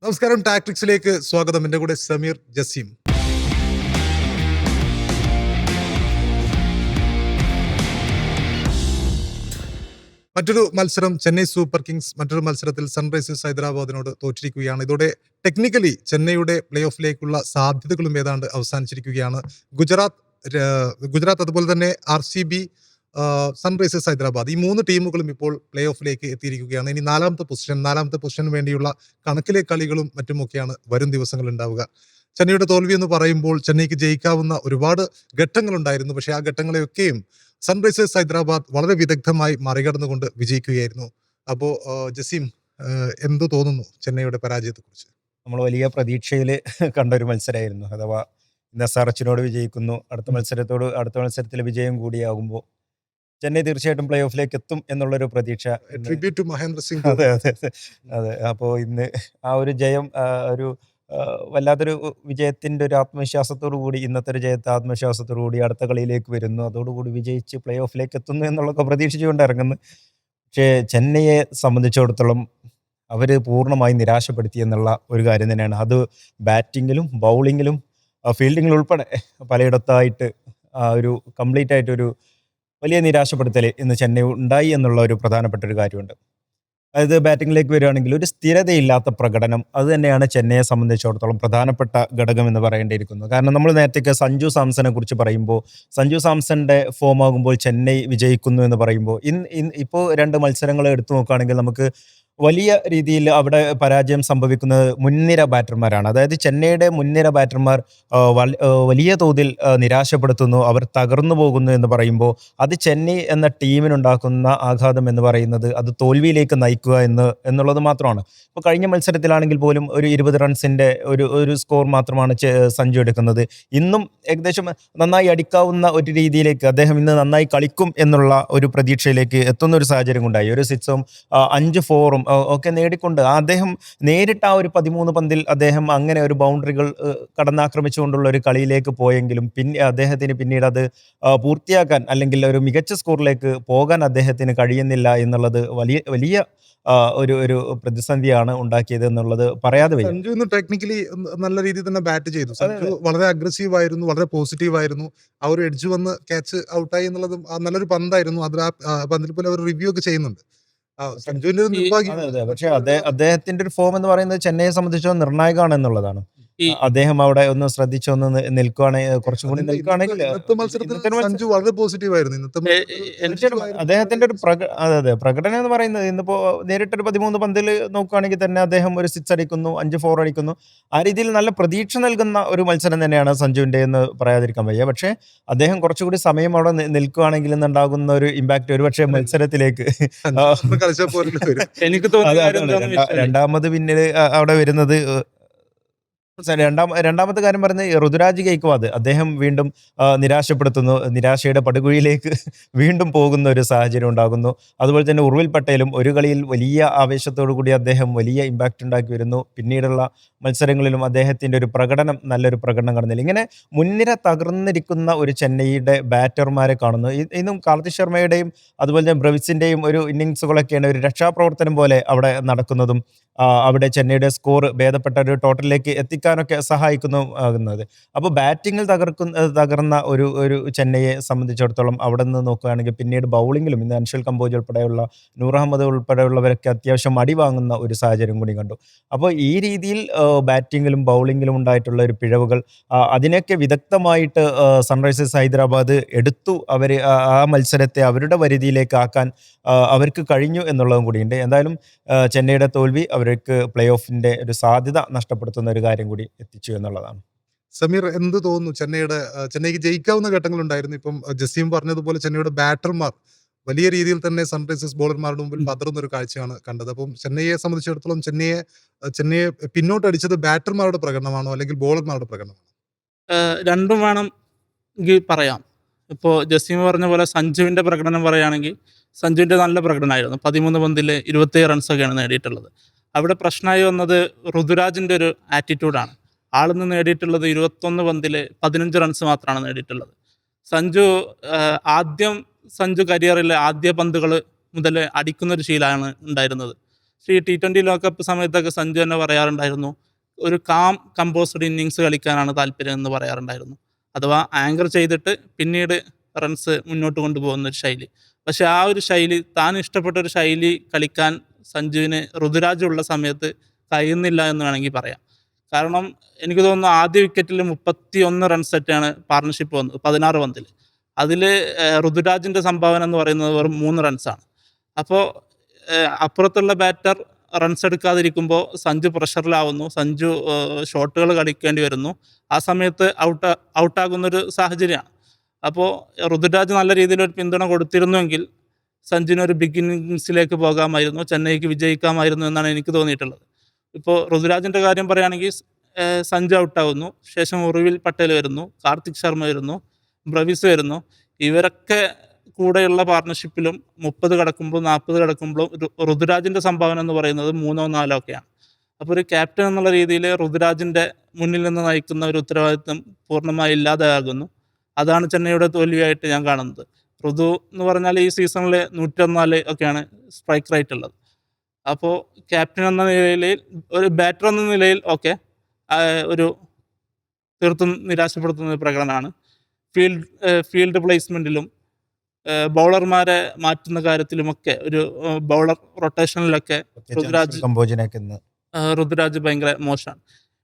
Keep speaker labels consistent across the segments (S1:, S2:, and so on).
S1: നമസ്കാരം, ടാക്ടിക്സിലേക്ക് സ്വാഗതം. എൻ്റെ കൂടെ സമീർ, ജസീം. മറ്റൊരു മത്സരം ചെന്നൈ സൂപ്പർ കിങ്സ് മറ്റൊരു മത്സരത്തിൽ സൺറൈസേഴ്സ് ഹൈദരാബാദിനോട് തോറ്റിരിക്കുകയാണ്. ഇതോടെ ടെക്നിക്കലി ചെന്നൈയുടെ പ്ലേ ഓഫിലേക്കുള്ള സാധ്യതകളും ഏതാണ്ട് അവസാനിച്ചിരിക്കുകയാണ്. ഗുജറാത്ത് അതുപോലെ തന്നെ RCB, സൺറൈസേഴ്സ് ഹൈദരാബാദ്, ഈ മൂന്ന് ടീമുകളും ഇപ്പോൾ പ്ലേ ഓഫിലേക്ക് എത്തിയിരിക്കുകയാണ്. ഇനി നാലാമത്തെ പൊസിഷന് വേണ്ടിയുള്ള കണക്കിലെ കളികളും മറ്റുമൊക്കെയാണ് വരും ദിവസങ്ങളിൽ ഉണ്ടാവുക. ചെന്നൈയുടെ തോൽവി എന്ന് പറയുമ്പോൾ ചെന്നൈക്ക് ജയിക്കാവുന്ന ഒരുപാട് ഘട്ടങ്ങളുണ്ടായിരുന്നു. പക്ഷേ ആ ഘട്ടങ്ങളെയൊക്കെയും സൺറൈസേഴ്സ് ഹൈദരാബാദ് വളരെ വിദഗ്ധമായി മറികടന്നുകൊണ്ട് വിജയിക്കുകയായിരുന്നു. അപ്പോൾ ജസീം, എന്തു തോന്നുന്നു ചെന്നൈയുടെ പരാജയത്തെക്കുറിച്ച്?
S2: നമ്മൾ വലിയ പ്രതീക്ഷയിൽ കണ്ടൊരു മത്സരമായിരുന്നു. അഥവാ SRH വിജയിക്കുന്നു, അടുത്ത മത്സരത്തിൽ വിജയം കൂടിയാകുമ്പോൾ ചെന്നൈ തീർച്ചയായിട്ടും പ്ലേ ഓഫിലേക്ക് എത്തും എന്നുള്ളൊരു പ്രതീക്ഷ.
S1: Tribute to Mahendra Singh.
S2: അതെ അതെ അതെ. അപ്പോൾ ഇന്ന് ആ ഒരു ജയം ഒരു വല്ലാത്തൊരു വിജയത്തിൻ്റെ ഒരു ആത്മവിശ്വാസത്തോടു കൂടി, ഇന്നത്തെ ഒരു ജയത്തെ ആത്മവിശ്വാസത്തോടു കൂടി അടുത്ത കളിയിലേക്ക് വരുന്നു. അതോടുകൂടി വിജയിച്ച് പ്ലേ ഓഫിലേക്ക് എത്തുന്നു എന്നുള്ളതൊക്കെ പ്രതീക്ഷിച്ചുകൊണ്ട് ഇറങ്ങുന്നു. പക്ഷേ ചെന്നൈയെ സംബന്ധിച്ചിടത്തോളം അവർ പൂർണ്ണമായി നിരാശപ്പെടുത്തി എന്നുള്ള ഒരു കാര്യം തന്നെയാണ്. അത് ബാറ്റിങ്ങിലും ബൗളിങ്ങിലും ഫീൽഡിങ്ങിലും ഉൾപ്പെടെ പലയിടത്തായിട്ട് ഒരു കംപ്ലീറ്റ് ആയിട്ടൊരു വലിയ നിരാശപ്പെടുത്തൽ ഇന്ന് ചെന്നൈ ഉണ്ടായി എന്നുള്ള ഒരു പ്രധാനപ്പെട്ട ഒരു കാര്യമുണ്ട്. അതായത് ബാറ്റിങ്ങിലേക്ക് വരികയാണെങ്കിൽ ഒരു സ്ഥിരതയില്ലാത്ത പ്രകടനം, അത് തന്നെയാണ് ചെന്നൈയെ സംബന്ധിച്ചിടത്തോളം പ്രധാനപ്പെട്ട ഘടകം എന്ന് പറയേണ്ടിയിരിക്കുന്നു. കാരണം നമ്മൾ നേരത്തേക്ക് സഞ്ജു സാംസനെ കുറിച്ച് പറയുമ്പോൾ, സഞ്ജു സാംസന്റെ ഫോം ആകുമ്പോൾ ചെന്നൈ വിജയിക്കുന്നു എന്ന് പറയുമ്പോൾ, ഇപ്പോൾ 2 മത്സരങ്ങൾ എടുത്തു നോക്കുകയാണെങ്കിൽ നമുക്ക് വലിയ രീതിയിൽ അവിടെ പരാജയം സംഭവിക്കുന്നത് മുൻനിര ബാറ്റർമാരാണ്. അതായത് ചെന്നൈയുടെ മുൻനിര ബാറ്റർമാർ വലിയ തോതിൽ നിരാശപ്പെടുത്തുന്നു, അവർ തകർന്നു പോകുന്നു എന്ന് പറയുമ്പോൾ അത് ചെന്നൈ എന്ന ടീമിനുണ്ടാക്കുന്ന ആഘാതം എന്ന് പറയുന്നത് അത് തോൽവിയിലേക്ക് നയിക്കുക എന്നുള്ളത് മാത്രമാണ്. ഇപ്പോൾ കഴിഞ്ഞ മത്സരത്തിലാണെങ്കിൽ പോലും ഒരു 20 റൺസിൻ്റെ ഒരു സ്കോർ മാത്രമാണ് സഞ്ജു എടുക്കുന്നത്. ഇന്നും ഏകദേശം നന്നായി അടിക്കാവുന്ന ഒരു രീതിയിലേക്ക് അദ്ദേഹം ഇന്ന് നന്നായി കളിക്കും എന്നുള്ള ഒരു പ്രതീക്ഷയിലേക്ക് എത്തുന്ന ഒരു സാഹചര്യം ഉണ്ടായി. ഒരു 6ഉം 5 4ഉം ഒക്കെ നേടിക്കൊണ്ട് അദ്ദേഹം നേരിട്ട് ആ ഒരു 13 പന്തിൽ അദ്ദേഹം അങ്ങനെ ഒരു ബൗണ്ടറികൾ കടന്നാക്രമിച്ചുകൊണ്ടുള്ള ഒരു കളിയിലേക്ക് പോയെങ്കിലും അദ്ദേഹത്തിന് പിന്നീട് അത് പൂർത്തിയാക്കാൻ, അല്ലെങ്കിൽ ഒരു മികച്ച സ്കോറിലേക്ക് പോകാൻ അദ്ദേഹത്തിന് കഴിയുന്നില്ല എന്നുള്ളത് വലിയ ഒരു പ്രതിസന്ധിയാണ് ഉണ്ടാക്കിയത് എന്നുള്ളത് പറയാതെ വയ്യ.
S1: സഞ്ജു ഇന്ന് ടെക്നിക്കലി നല്ല രീതിയിൽ തന്നെ ബാറ്റ് ചെയ്തു. സഞ്ജു വളരെ അഗ്രസീവ് ആയിരുന്നു, വളരെ പോസിറ്റീവ് ആയിരുന്നു. ആ ഒരു എഡ്ജ് വന്ന് ക്യാച്ച് ഔട്ടായി എന്നുള്ളത് നല്ലൊരു പന്തായിരുന്നു. അതിൽ ആ പന്തിൽ പോലെ അവർ റിവ്യൂ ഒക്കെ ചെയ്യുന്നുണ്ട്. സഞ്ജുവിന്റെ ഒരു നിർഭാഗ്യം.
S2: അതെ. പക്ഷെ അദ്ദേഹത്തിന്റെ ഒരു ഫോം എന്ന് പറയുന്നത് ചെന്നൈയെ സംബന്ധിച്ചിടത്തോളം നിർണായകമാണ് എന്നുള്ളതാണ്. അദ്ദേഹം അവിടെ ഒന്ന് ശ്രദ്ധിച്ചൊന്ന് നിൽക്കുകയാണെങ്കിൽ, കുറച്ചും കൂടി നിൽക്കുകയാണെങ്കിൽ
S1: ഇന്നത്തെ മത്സരത്തിൽ സഞ്ജു വളരെ പോസിറ്റീവ് ആയിരുന്നു.
S2: അദ്ദേഹത്തിന്റെ ഒരു പ്രകടനം എന്ന് പറയുന്നത് ഇന്നിപ്പോ നേരിട്ടൊരു 13 പന്തിൽ നോക്കുകയാണെങ്കിൽ തന്നെ അദ്ദേഹം ഒരു 6 അടിക്കുന്നു, 5 4 അടിക്കുന്നു. ആ രീതിയിൽ നല്ല പ്രതീക്ഷ നൽകുന്ന ഒരു മത്സരം തന്നെയാണ് സഞ്ജുവിന്റെ എന്ന് പറയാതിരിക്കാൻ വയ്യ. പക്ഷേ അദ്ദേഹം കുറച്ചുകൂടി സമയം അവിടെ നിൽക്കുകയാണെങ്കിൽ ഉണ്ടാകുന്ന ഒരു ഇമ്പാക്ട് ഒരുപക്ഷെ മത്സരത്തിലേക്ക്
S3: എനിക്ക്
S2: രണ്ടാമത് പിന്നിൽ അവിടെ വരുന്നത്. രണ്ടാമത്തെ കാര്യം പറയുന്നത് ഋതുരാജ് ഗെയ്ക്വാദ്, അദ്ദേഹം വീണ്ടും നിരാശപ്പെടുത്തുന്നു, നിരാശയുടെ പടുകുഴിയിലേക്ക് വീണ്ടും പോകുന്ന ഒരു സാഹചര്യം ഉണ്ടാകുന്നു. അതുപോലെ തന്നെ ഉർവിൽ പട്ടേലും ഒരു കളിയിൽ വലിയ ആവേശത്തോടു കൂടി അദ്ദേഹം വലിയ ഇമ്പാക്റ്റ് ഉണ്ടാക്കി വരുന്നു. പിന്നീടുള്ള മത്സരങ്ങളിലും അദ്ദേഹത്തിൻ്റെ ഒരു നല്ലൊരു പ്രകടനം കാണുന്നില്ല. ഇങ്ങനെ മുൻനിര തകർന്നിരിക്കുന്ന ഒരു ചെന്നൈയുടെ ബാറ്റർമാരെ കാണുന്നു. ഇന്നും കാർത്തിക് ശർമ്മയുടെയും അതുപോലെ തന്നെ ബ്രവിസിൻ്റെയും ഒരു ഇന്നിങ്സുകളൊക്കെയാണ് ഒരു രക്ഷാപ്രവർത്തനം പോലെ അവിടെ നടക്കുന്നതും അവിടെ ചെന്നൈയുടെ സ്കോർ ഭേദപ്പെട്ട ഒരു ടോട്ടലിലേക്ക് എത്തിക്കാനൊക്കെ ആകുന്നത്. അപ്പോൾ ബാറ്റിങ്ങിൽ തകർന്ന ഒരു ചെന്നൈയെ സംബന്ധിച്ചിടത്തോളം അവിടെ നിന്ന് നോക്കുകയാണെങ്കിൽ പിന്നീട് ബൗളിങ്ങിലും ഇന്ന് അൻഷൽ കമ്പോജ് ഉൾപ്പെടെയുള്ള നൂർ അഹമ്മദ് ഉൾപ്പെടെയുള്ളവരൊക്കെ അത്യാവശ്യം അടി വാങ്ങുന്ന ഒരു സാഹചര്യം കൂടി കണ്ടു. അപ്പോൾ ഈ രീതിയിൽ ബാറ്റിങ്ങിലും ബൗളിങ്ങിലും ഉണ്ടായിട്ടുള്ള ഒരു പിഴവുകൾ, അതിനൊക്കെ വിദഗ്ധമായിട്ട് സൺറൈസേഴ്സ് ഹൈദരാബാദ് എടുത്തു. അവർ ആ മത്സരത്തെ അവരുടെ പരിധിയിലേക്ക് ആക്കാൻ അവർക്ക് കഴിഞ്ഞു എന്നുള്ളതും കൂടിയുണ്ട്. എന്തായാലും ചെന്നൈയുടെ തോൽവി അവർക്ക് പ്ലേ ഓഫിന്റെ ഒരു സാധ്യത നഷ്ടപ്പെടുത്തുന്ന ഒരു കാര്യം കൂടി എത്തിച്ചു എന്നുള്ളതാണ്.
S1: സമീർ, എന്ത് തോന്നുന്നു? ചെന്നൈക്ക് ജയിക്കാവുന്ന ഘട്ടങ്ങളുണ്ടായിരുന്നു. ഇപ്പം ജസീം പറഞ്ഞതുപോലെ ചെന്നൈയുടെ ബാറ്റർമാർ വലിയ രീതിയിൽ തന്നെ സൺറൈസേഴ്സ് ബോളർമാരുടെ മുമ്പിൽ പതറുന്ന ഒരു കാഴ്ചയാണ് കണ്ടത്. അപ്പം ചെന്നൈയെ സംബന്ധിച്ചിടത്തോളം ചെന്നൈയെ പിന്നോട്ടടിച്ചത് ബാറ്റർമാരുടെ പ്രകടനമാണോ അല്ലെങ്കിൽ ബോളർമാരുടെ പ്രകടനമാണോ?
S3: രണ്ടും വേണമെങ്കിൽ പറയാം. ഇപ്പോൾ ജസീം പറഞ്ഞ പോലെ സഞ്ജുവിൻ്റെ പ്രകടനം പറയുകയാണെങ്കിൽ സഞ്ജുവിൻ്റെ നല്ല പ്രകടനമായിരുന്നു. 13 പന്തിൽ 27 റൺസൊക്കെയാണ് നേടിയിട്ടുള്ളത്. അവിടെ പ്രശ്നമായി വന്നത് ഋതുരാജിൻ്റെ ഒരു ആറ്റിറ്റ്യൂഡാണ്. ആളിന്ന് നേടിയിട്ടുള്ളത് 21 പന്തിൽ 15 റൺസ് മാത്രമാണ് നേടിയിട്ടുള്ളത്. സഞ്ജു കരിയറിലെ ആദ്യ പന്തുകൾ മുതൽ അടിക്കുന്നൊരു ശീലമാണ് ഉണ്ടായിരുന്നത്. ഈ T20 ലോകകപ്പ് സമയത്തൊക്കെ സഞ്ജു തന്നെ പറയാറുണ്ടായിരുന്നു, ഒരു കാം കമ്പോസ്ഡ് ഇന്നിങ്സ് കളിക്കാനാണ് താല്പര്യം എന്ന് പറയാറുണ്ടായിരുന്നു. അഥവാ ആങ്കർ ചെയ്തിട്ട് പിന്നീട് റൺസ് മുന്നോട്ട് കൊണ്ടുപോകുന്ന ഒരു ശൈലി. പക്ഷെ ആ ഒരു ശൈലി, താൻ ഇഷ്ടപ്പെട്ട ഒരു ശൈലി കളിക്കാൻ സഞ്ജുവിന് ഋതുരാജ് ഉള്ള സമയത്ത് കഴിയുന്നില്ല എന്ന് വേണമെങ്കിൽ പറയാം. കാരണം എനിക്ക് തോന്നുന്നു ആദ്യ വിക്കറ്റിൽ 31 റൺസെറ്റാണ് പാർട്ണർഷിപ്പ് വന്നത് 16 പന്തിൽ. അതിൽ ഋതുരാജിൻ്റെ സംഭാവന എന്ന് പറയുന്നത് വെറും 3 റൺസാണ്. അപ്പോൾ അപ്പുറത്തുള്ള ബാറ്റർ റൺസ് എടുക്കാതിരിക്കുമ്പോൾ സഞ്ജു പ്രഷറിലാവുന്നു, സഞ്ജു ഷോട്ടുകൾ കളിക്കേണ്ടി വരുന്നു. ആ സമയത്ത് ഔട്ടാകുന്നൊരു സാഹചര്യമാണ്. അപ്പോൾ ഋതുരാജ് നല്ല രീതിയിലൊരു പിന്തുണ കൊടുത്തിരുന്നുവെങ്കിൽ സഞ്ജുവിനൊരു ബിഗ് ഇന്നിങ്സിലേക്ക് പോകാമായിരുന്നു, ചെന്നൈക്ക് വിജയിക്കാമായിരുന്നു എന്നാണ് എനിക്ക് തോന്നിയിട്ടുള്ളത്. ഇപ്പോൾ ഋതുരാജിൻ്റെ കാര്യം പറയുകയാണെങ്കിൽ സഞ്ജു ഔട്ടാവുന്നു, ശേഷം ഉറുവിൽ പട്ടേൽ വരുന്നു, കാർത്തിക് ശർമ്മ വരുന്നു, ബ്രവിസ് വരുന്നു. ഇവരൊക്കെ കൂടെയുള്ള പാർട്ണർഷിപ്പിലും 30 കടക്കുമ്പോൾ 40 കടക്കുമ്പോഴും ഋതുരാജിൻ്റെ സംഭാവന എന്ന് പറയുന്നത് 3 or 4 ഒക്കെയാണ്. അപ്പോൾ ഒരു ക്യാപ്റ്റൻ എന്നുള്ള രീതിയിൽ ഋതുരാജിൻ്റെ മുന്നിൽ നിന്ന് നയിക്കുന്ന ഒരു ഉത്തരവാദിത്വം പൂർണ്ണമായി ഇല്ലാതെയാകുന്നു. അതാണ് ചെന്നൈയുടെ തോൽവിയായിട്ട് ഞാൻ കാണുന്നത്. ഋതു എന്ന് പറഞ്ഞാൽ ഈ സീസണിൽ 114 ഒക്കെയാണ് സ്ട്രൈക്ക് റേറ്റ് ഉള്ളത്. അപ്പോൾ ക്യാപ്റ്റൻ എന്ന നിലയിൽ, ഒരു ബാറ്റർ എന്ന നിലയിൽ ഒരു തീർത്തും നിരാശപ്പെടുത്തുന്ന ഒരു പ്രകടനമാണ്. ഫീൽഡ് പ്ലേസ്മെൻറ്റിലും ബൗളർമാരെ മാറ്റുന്ന കാര്യത്തിലുമൊക്കെ, ഒരു ബൗളർ റൊട്ടേഷനിലൊക്കെ ഋതുരാജ് ഭയങ്കര മോശമാണ്.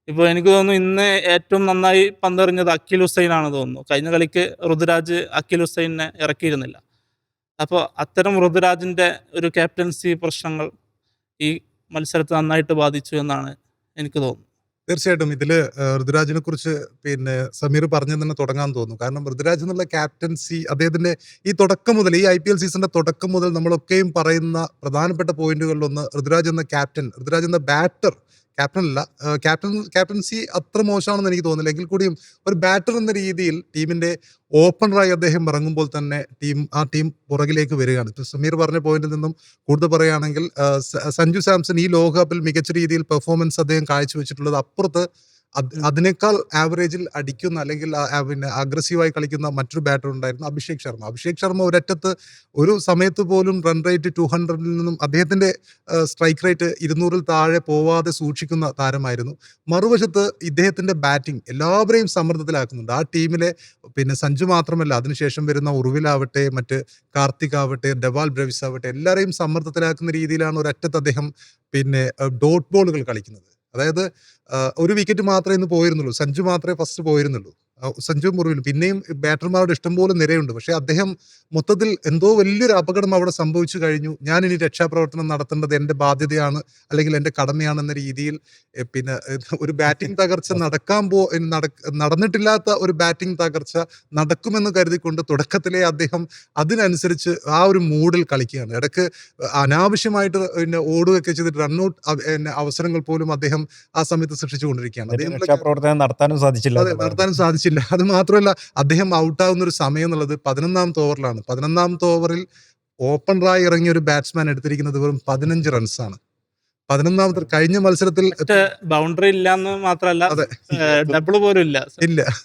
S3: ഇപ്പോൾ എനിക്ക് തോന്നുന്നു ഇന്ന് ഏറ്റവും നന്നായി പന്തെറിഞ്ഞത് അഖിൽ ഹുസൈനാണ് തോന്നുന്നു. കഴിഞ്ഞ കളിക്ക് ഋതുരാജ് അഖിൽ ഹുസൈനെ ഇറക്കിയിരുന്നില്ല. അപ്പോൾ അത്തരം ഋതുരാജിൻ്റെ ഒരു ക്യാപ്റ്റൻസി പ്രശ്നങ്ങൾ ഈ മത്സരത്തെ നന്നായിട്ട് ബാധിച്ചു എന്നാണ് എനിക്ക് തോന്നുന്നത്.
S1: തീർച്ചയായിട്ടും ഇതില് ഋതുരാജിനെ കുറിച്ച് പിന്നെ സമീർ പറഞ്ഞു തന്നെ തുടങ്ങാൻ തോന്നുന്നു. കാരണം ഋതുരാജ് എന്നുള്ള ക്യാപ്റ്റൻസി അദ്ദേഹത്തിന്റെ ഈ തുടക്കം മുതൽ, ഈ IPL സീസണിന്റെ തുടക്കം മുതൽ നമ്മളൊക്കെയും പറയുന്ന പ്രധാനപ്പെട്ട പോയിന്റുകളിലൊന്ന് ഋതുരാജ് എന്ന ക്യാപ്റ്റൻ, ഋതുരാജ് എന്ന ബാറ്റർ, ക്യാപ്റ്റൻസി അത്ര മോശമാണെന്ന് എനിക്ക് തോന്നുന്നില്ല. എങ്കിൽ കൂടിയും ഒരു ബാറ്റർ എന്ന രീതിയിൽ ടീമിന്റെ ഓപ്പണറായി അദ്ദേഹം ഇറങ്ങുമ്പോൾ തന്നെ ആ ടീം പുറകിലേക്ക് വരികയാണ്. ഇപ്പോൾ സമീർ പറഞ്ഞ പോയിന്റിൽ നിന്നും കൂടുതൽ പറയുകയാണെങ്കിൽ സഞ്ജു സാംസൺ ഈ ലോകകപ്പിൽ മികച്ച രീതിയിൽ പെർഫോമൻസ് അദ്ദേഹം കാഴ്ചവെച്ചിട്ടുള്ളത് അപ്പുറത്ത് അതിനേക്കാൾ ആവറേജിൽ അടിക്കുന്ന, അല്ലെങ്കിൽ പിന്നെ അഗ്രസീവായി കളിക്കുന്ന മറ്റൊരു ബാറ്റർ ഉണ്ടായിരുന്നു, അഭിഷേക് ശർമ്മ. ഒരറ്റത്ത് ഒരു സമയത്ത് പോലും റൺ റേറ്റ് 200-ൽ നിന്നും അദ്ദേഹത്തിന്റെ സ്ട്രൈക്ക് റേറ്റ് 200-ൽ താഴെ പോവാതെ സൂക്ഷിക്കുന്ന താരമായിരുന്നു. മറുവശത്ത് ഇദ്ദേഹത്തിന്റെ ബാറ്റിംഗ് എല്ലാവരെയും സമ്മർദ്ദത്തിലാക്കുന്നുണ്ട്. ആ ടീമിലെ പിന്നെ സഞ്ജു മാത്രമല്ല, അതിനുശേഷം വരുന്ന ഉറുവിലാവട്ടെ, മറ്റ് കാർത്തിക് ആവട്ടെ, ഡെവാൽ ബ്രവിസ് ആവട്ടെ, എല്ലാവരെയും സമ്മർദ്ദത്തിലാക്കുന്ന രീതിയിലാണ് ഒരറ്റത്ത് അദ്ദേഹം പിന്നെ ഡോട്ട് ബോളുകൾ കളിക്കുന്നത്. അതായത് ഒരു വിക്കറ്റ് മാത്രമേ ഇന്ന് പോയിരുന്നുള്ളൂ, സഞ്ജു മാത്രമേ ഫസ്റ്റ് പോയിരുന്നുള്ളൂ, സഞ്ജു മുറിവിലും പിന്നെയും ബാറ്റർമാരുടെ ഇഷ്ടംപോലെ നിരയുണ്ട്. പക്ഷെ അദ്ദേഹം മൊത്തത്തിൽ എന്തോ വലിയൊരു അപകടം അവിടെ സംഭവിച്ചു കഴിഞ്ഞു, ഞാൻ ഇനി രക്ഷാപ്രവർത്തനം നടത്തേണ്ടത് എൻ്റെ ബാധ്യതയാണ്, അല്ലെങ്കിൽ എൻ്റെ കടമയാണെന്ന രീതിയിൽ പിന്നെ ഒരു ബാറ്റിംഗ് തകർച്ച നടന്നിട്ടില്ലാത്ത ഒരു ബാറ്റിംഗ് തകർച്ച നടക്കുമെന്ന് കരുതിക്കൊണ്ട് തുടക്കത്തിലെ അദ്ദേഹം അതിനനുസരിച്ച് ആ ഒരു മൂഡിൽ കളിക്കുകയാണ്. ഇടയ്ക്ക് അനാവശ്യമായിട്ട് പിന്നെ ഓടുകയൊക്കെ ചെയ്തിട്ട് റൺഔട്ട് അവസരങ്ങൾ പോലും അദ്ദേഹം ആ സമയത്ത് സൃഷ്ടിച്ചുകൊണ്ടിരിക്കുകയാണ്.
S2: രക്ഷാപ്രവർത്തനം നടത്താനും
S1: സാധിച്ചില്ല. അത് മാത്രമല്ല, അദ്ദേഹം ഔട്ടാവുന്ന ഒരു സമയം എന്നുള്ളത് 11ാമത്തെ ഓവറിലാണ്. 11ാമത്തെ ഓവറിൽ ഓപ്പണറായി ഇറങ്ങിയ ഒരു ബാറ്റ്സ്മാൻ എടുത്തിരിക്കുന്നത് വെറും 15 റൺസാണ്. 11ാമത്തെ കഴിഞ്ഞ മത്സരത്തിൽ
S3: ബൗണ്ടറി ഇല്ല എന്ന് മാത്രമല്ല, ഡബിൾ പോലും ഇല്ല.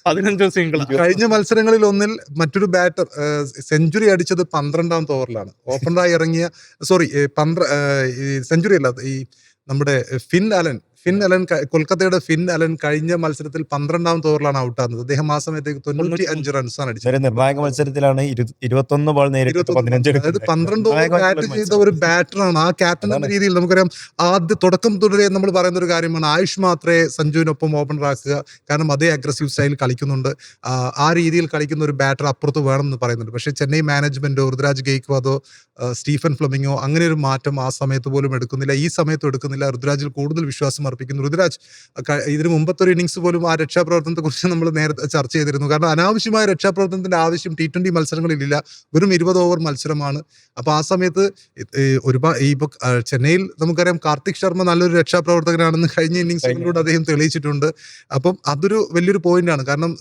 S3: 15 സിംഗിൾ.
S1: കഴിഞ്ഞ മത്സരങ്ങളിൽ ഒന്നിൽ മറ്റൊരു ബാറ്റർ സെഞ്ചുറി അടിച്ചത് 12ാമത്തെ ഓവറിലാണ്. ഓപ്പണറായി ഇറങ്ങിയ സെഞ്ചുറി അല്ല, ഈ നമ്മുടെ ഫിൻ അലൻ കൊൽക്കത്തയുടെ ഫിൻ അലൻ കഴിഞ്ഞ മത്സരത്തിൽ 12ാമത്തെ ഓവറിലാണ് ഔട്ടാകുന്നത്. അദ്ദേഹം ആ സമയത്തേക്ക് 95 റൺസാണ് അടിച്ചത്.
S2: നിർണായക മത്സരത്തിലാണ് 21 ബോൾ നേരിട്ട് 15.
S1: അതായത് 12 ഓവർ ബാറ്റ് ചെയ്ത ഒരു ബാറ്ററാണ്. ആ ക്യാപ്റ്റൻ എന്ന രീതിയിൽ നമുക്കറിയാം, ആദ്യ തുടക്കം തുടരെ നമ്മൾ പറയുന്ന ഒരു കാര്യമാണ്, ആയുഷ് മാത്രമേ സഞ്ജുവിനൊപ്പം ഓപ്പണറാക്കുക. കാരണം അതേ അഗ്രസീവ് സ്റ്റൈൽ കളിക്കുന്നുണ്ട്, ആ രീതിയിൽ കളിക്കുന്ന ഒരു ബാറ്റർ അപ്പുറത്ത് വേണം എന്ന് പറയുന്നുണ്ട്. പക്ഷേ ചെന്നൈ മാനേജ്മെന്റോ ഋതുരാജ് ഗെയ്ക്വാദോ സ്റ്റീഫൻ ഫ്ലെമിങ്ങോ അങ്ങനെ ഒരു മാറ്റം ആ സമയത്ത് പോലും എടുക്കുന്നില്ല, ഈ സമയത്തും എടുക്കുന്നില്ല. ഋതുരാജിൽ കൂടുതൽ വിശ്വാസം അർപ്പിക്കുന്നു. ഋതുരാജ് ഇതിന് മുമ്പത്തെ ഒരു ഇന്നിങ്സ് പോലും ആ രക്ഷാപ്രവർത്തനത്തെ കുറിച്ച് നമ്മൾ നേരത്തെ ചർച്ച ചെയ്തിരുന്നു. കാരണം അനാവശ്യമായ രക്ഷാപ്രവർത്തനത്തിന്റെ ആവശ്യം T20 മത്സരങ്ങളിലില്ല, വെറും 20 ഓവർ മത്സരമാണ്. അപ്പൊ ആ സമയത്ത് ഇപ്പൊ ചെന്നൈയിൽ നമുക്കറിയാം, കാർത്തിക് ശർമ്മ നല്ലൊരു രക്ഷാപ്രവർത്തകനാണെന്ന് കഴിഞ്ഞ ഇന്നിങ്സുകളിലൂടെ അദ്ദേഹം തെളിയിച്ചിട്ടുണ്ട്. അപ്പം അതൊരു വലിയൊരു പോയിന്റാണ്. കാരണം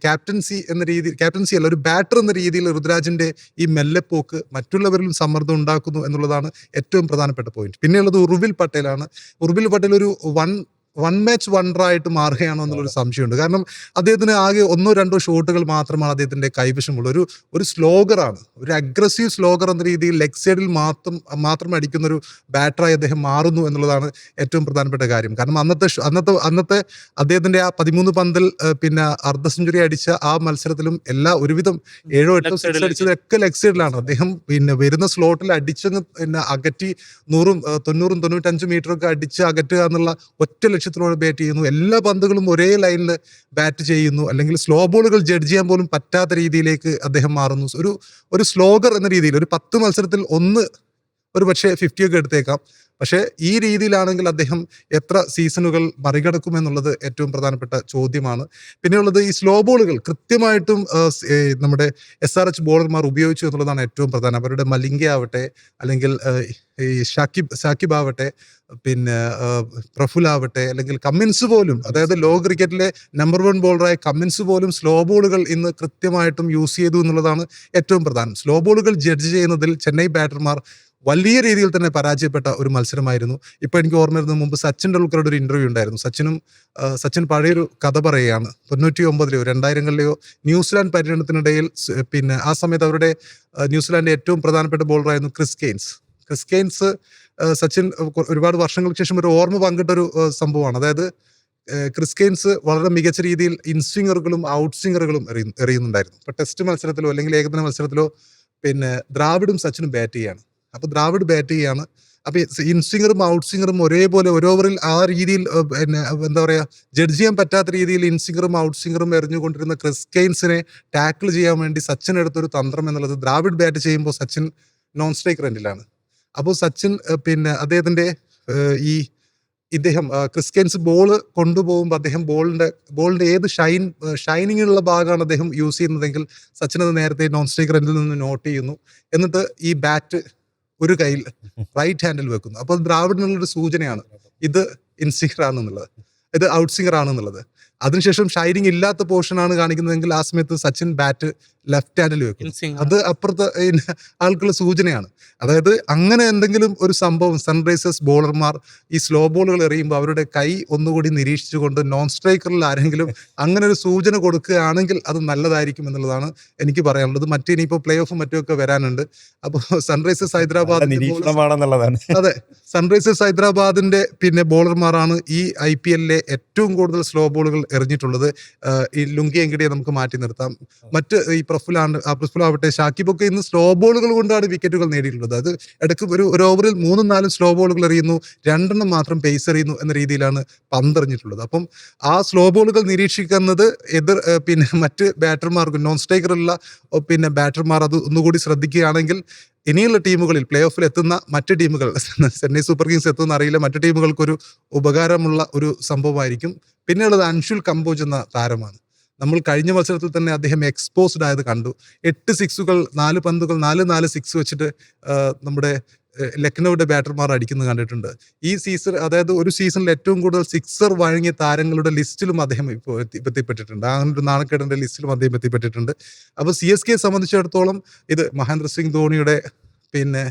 S1: ക്യാപ്റ്റൻസി അല്ല, ഒരു ബാറ്റർ എന്ന രീതിയിൽ ഋതുരാജിന്റെ ഈ മെല്ലെപ്പോക്ക് മറ്റുള്ളവരിലും സമ്മർദ്ദം ഉണ്ടാക്കുന്നു എന്നുള്ളതാണ് ഏറ്റവും പ്രധാനപ്പെട്ട പോയിന്റ്. പിന്നെയുള്ളത് ഉറുവിൽ പട്ടേലാണ്. ഉറുവിൽ പട്ടേൽ ഒരു വൺ മാച്ച് വണ്ടറായിട്ട് മാറുകയാണോ എന്നുള്ളൊരു സംശയമുണ്ട്. കാരണം അദ്ദേഹത്തിന് ആകെ 1-2 ഷോട്ടുകൾ മാത്രമാണ് അദ്ദേഹത്തിന്റെ കൈവശമുള്ളൂ. ഒരു സ്ലോഗറാണ്, ഒരു അഗ്രസീവ് സ്ലോഗർ എന്ന രീതിയിൽ ലെഗ് സൈഡിൽ മാത്രം അടിക്കുന്ന ഒരു ബാറ്ററായി അദ്ദേഹം മാറുന്നു എന്നുള്ളതാണ് ഏറ്റവും പ്രധാനപ്പെട്ട കാര്യം. കാരണം അന്നത്തെ അദ്ദേഹത്തിന്റെ ആ 13 പന്തിൽ പിന്നെ അർദ്ധ സെഞ്ചുറി അടിച്ച ആ മത്സരത്തിലും ഒരുവിധം 7-8 സിക്സ് അടിച്ചതൊക്കെ ലെഗ് സൈഡിലാണ്. അദ്ദേഹം പിന്നെ വരുന്ന സ്ലോട്ടിൽ അടിച്ചങ്ങ് പിന്നെ അകറ്റി 100-ഉം 90-ഉം 95 മീറ്ററൊക്കെ അടിച്ച് അകറ്റുക എന്നുള്ള ഒറ്റ ലക്ഷ്യത്തിലൂടെ ബാറ്റ് ചെയ്യുന്നു. എല്ലാ പന്തുകളും ഒരേ ലൈനിൽ ബാറ്റ് ചെയ്യുന്നു. അല്ലെങ്കിൽ സ്ലോ ബോളുകൾ ജഡ്ജ് ചെയ്യാൻ പോലും പറ്റാത്ത രീതിയിലേക്ക് അദ്ദേഹം മാറുന്നു. ഒരു സ്ലോഗർ എന്ന രീതിയിൽ ഒരു 10 മത്സരത്തിൽ ഒരു പക്ഷേ 50 ഒക്കെ എടുത്തേക്കാം. പക്ഷേ ഈ രീതിയിലാണെങ്കിൽ അദ്ദേഹം എത്ര സീസണുകൾ മറികടക്കുമെന്നുള്ളത് ഏറ്റവും പ്രധാനപ്പെട്ട ചോദ്യമാണ്. പിന്നെയുള്ളത് ഈ സ്ലോ ബോളുകൾ കൃത്യമായിട്ടും നമ്മുടെ SRH ബോളർമാർ ഉപയോഗിച്ചു എന്നുള്ളതാണ് ഏറ്റവും പ്രധാനം. അവരുടെ മലിംഗ ആവട്ടെ, അല്ലെങ്കിൽ ഈ ഷാക്കിബ് ആവട്ടെ, പിന്നെ പ്രഫുൽ ആവട്ടെ, അല്ലെങ്കിൽ കമ്മിൻസ് പോലും, അതായത് ലോക ക്രിക്കറ്റിലെ നമ്പർ 1 ബോളറായ കമ്മിൻസ് പോലും സ്ലോ ബോളുകൾ ഇന്ന് കൃത്യമായിട്ടും യൂസ് ചെയ്തു എന്നുള്ളതാണ് ഏറ്റവും പ്രധാനം. സ്ലോ ബോളുകൾ ജഡ്ജ് ചെയ്യുന്നതിൽ ചെന്നൈ ബാറ്റർമാർ വലിയ രീതിയിൽ തന്നെ പരാജയപ്പെട്ട ഒരു മത്സരമായിരുന്നു. ഇപ്പോൾ എനിക്ക് ഓർമ്മ വരുന്നത് മുമ്പ് സച്ചിൻ ടെണ്ടുൽക്കറുടെ ഒരു ഇന്റർവ്യൂ ഉണ്ടായിരുന്നു. സച്ചിൻ പഴയൊരു കഥ പറയുകയാണ്. 99-ലെയോ 2000-കളിലെയോ ന്യൂസിലാൻഡ് പര്യടനത്തിനിടയിൽ പിന്നെ ആ സമയത്ത് അവരുടെ ന്യൂസിലാൻഡിന്റെ ഏറ്റവും പ്രധാനപ്പെട്ട ബോളറായിരുന്നു ക്രിസ് കെയ്ൻസ്. സച്ചിൻ ഒരുപാട് വർഷങ്ങൾക്ക് ശേഷം ഒരു ഓർമ്മ പങ്കിട്ടൊരു സംഭവമാണ്. അതായത് ക്രിസ് കെയ്ൻസ് വളരെ മികച്ച രീതിയിൽ ഇൻസ്വിങ്ങറുകളും ഔട്ട് സ്വിങ്ങറുകളും എറിയുന്നുണ്ടായിരുന്നു. ഇപ്പൊ ടെസ്റ്റ് മത്സരത്തിലോ അല്ലെങ്കിൽ ഏകദിന മത്സരത്തിലോ പിന്നെ ദ്രാവിഡും സച്ചിനും ബാറ്റ് ചെയ്യാണ്. അപ്പൊ ദ്രാവിഡ് ബാറ്റ് ചെയ്യാണ്. അപ്പൊ ഇൻസ്വിങ്ങറും ഔട്ട് സ്വിങ്ങറും ഒരേപോലെ ഒരു ഓവറിൽ ആ രീതിയിൽ പിന്നെ എന്താ പറയാ ജഡ്ജ് ചെയ്യാൻ പറ്റാത്ത രീതിയിൽ ഇൻസ്വിങ്ങറും ഔട്ട് സ്വിങ്ങറും എറിഞ്ഞുകൊണ്ടിരുന്ന ക്രിസ് കെയ്ൻസിനെ ടാക്കിൾ ചെയ്യാൻ വേണ്ടി സച്ചിൻ എടുത്തൊരു തന്ത്രം എന്നുള്ളത്, ദ്രാവിഡ് ബാറ്റ് ചെയ്യുമ്പോൾ സച്ചിൻ നോൺ സ്ട്രൈക്ക് റെൻഡിലാണ്. അപ്പോൾ സച്ചിൻ പിന്നെ അദ്ദേഹത്തിന്റെ ഇദ്ദേഹം ക്രിസ് കെയ്ൻസ് ബോള് കൊണ്ടുപോകുമ്പോൾ അദ്ദേഹം ബോളിന്റെ ഏത് ഷൈനിങ്ങിനുള്ള ഭാഗമാണ് അദ്ദേഹം യൂസ് ചെയ്യുന്നതെങ്കിൽ സച്ചിൻ അത് നേരത്തെ നോൺ സ്ട്രൈക്ക് റെൻഡിൽ നിന്ന് നോട്ട് ചെയ്യുന്നു. എന്നിട്ട് ഈ ബാറ്റ് ഒരു കയ്യിൽ റൈറ്റ് ഹാൻഡിൽ വെക്കുന്നു. അപ്പോൾ ദ്രാവിഡിനുള്ളൊരു സൂചനയാണ് ഇത് ഇൻസ്വിങ്ങർ ആണെന്നുള്ളത്, ഇത് ഔട്ട് സ്വിങ്ങർ ആണെന്നുള്ളത്. അതിനുശേഷം ഷൈനിങ് ഇല്ലാത്ത പോർഷനാണ് കാണിക്കുന്നതെങ്കിൽ ആ സമയത്ത് സച്ചിൻ ബാറ്റ് ലെഫ്റ്റ് ഹാൻഡിൽ വെക്കും. അത് അപ്പുറത്തെ ആൾക്കുള്ള സൂചനയാണ്. അതായത് അങ്ങനെ എന്തെങ്കിലും ഒരു സംഭവം സൺറൈസേഴ്സ് ബോളർമാർ ഈ സ്ലോ ബോളുകൾ എറിയുമ്പോൾ അവരുടെ കൈ ഒന്നുകൂടി നിരീക്ഷിച്ചുകൊണ്ട് നോൺ സ്ട്രൈക്കറിൽ ആരെങ്കിലും അങ്ങനെ ഒരു സൂചന കൊടുക്കുകയാണെങ്കിൽ അത് നല്ലതായിരിക്കും എന്നുള്ളതാണ് എനിക്ക് പറയാനുള്ളത്. ഇനിയിപ്പോൾ പ്ലേ ഓഫും മറ്റുമൊക്കെ വരാനുണ്ട്. അപ്പോൾ സൺറൈസേഴ്സ്
S2: നിരീക്ഷണമാണെന്നുള്ളതാണ്.
S1: അതെ, സൺറൈസേഴ്സ് ഹൈദരാബാദിന്റെ പിന്നെ ബോളർമാരാണ് ഈ IPL-ലെ ഏറ്റവും കൂടുതൽ സ്ലോ ബോളുകൾ എറിഞ്ഞിട്ടുള്ളത്. ഈ ലുങ്കി എങ്കിഡിയെ നമുക്ക് മാറ്റി നിർത്താം. മറ്റ് ഈ പ്രഫുലാവട്ടെ, ഷാക്കിബൊക്കെ ഇന്ന് സ്ലോ ബോളുകൾ കൊണ്ടാണ് വിക്കറ്റുകൾ നേടിയിട്ടുള്ളത്. അത് ഇടയ്ക്ക് ഒരു ഓവറിൽ 3-4 സ്ലോ ബോളുകൾ എറിയുന്നു, 2 മാത്രം പേസ് എറിയുന്നു എന്ന രീതിയിലാണ് പന്തെറിഞ്ഞിട്ടുള്ളത്. അപ്പം ആ സ്ലോ ബോളുകൾ നിരീക്ഷിക്കുന്നത് പിന്നെ മറ്റ് ബാറ്റർമാർക്ക്, നോൺ സ്ട്രൈക്കറുള്ള പിന്നെ ബാറ്റർമാർ അത് ഒന്നുകൂടി ശ്രദ്ധിക്കുകയാണെങ്കിൽ ഇനിയുള്ള ടീമുകളിൽ പ്ലേ ഓഫിൽ എത്തുന്ന മറ്റ് ടീമുകൾ, ചെന്നൈ സൂപ്പർ കിങ്സ് എത്തുമെന്ന് അറിയില്ല, മറ്റു ടീമുകൾക്കൊരു ഉപകാരമുള്ള ഒരു സംഭവമായിരിക്കും. പിന്നെയുള്ളത് അൻഷുൽ കംബോജ് എന്ന താരമാണ്. നമ്മൾ കഴിഞ്ഞ മത്സരത്തിൽ തന്നെ അദ്ദേഹം എക്സ്പോസ്ഡ് ആയത് കണ്ടു. 8 സിക്സുകൾ, 4 പന്തുകൾ 4 സിക്സ് വെച്ചിട്ട് നമ്മുടെ ലക്നൌയുടെ ബാറ്റർമാർ അടിക്കുന്നത് കണ്ടിട്ടുണ്ട്. ഈ സീസൺ, അതായത് ഒരു സീസണിൽ ഏറ്റവും കൂടുതൽ സിക്സർ വഴങ്ങിയ താരങ്ങളുടെ ലിസ്റ്റിലും അദ്ദേഹം ഇപ്പോൾ എത്തിപ്പെട്ടിട്ടുണ്ട്. ആ ഒരു നാണക്കേടിന്റെ ലിസ്റ്റിലും അദ്ദേഹം എത്തിപ്പെട്ടിട്ടുണ്ട്. അപ്പോൾ CSK സംബന്ധിച്ചിടത്തോളം ഇത് മഹേന്ദ്ര സിംഗ് ധോണിയുടെ പിന്നെ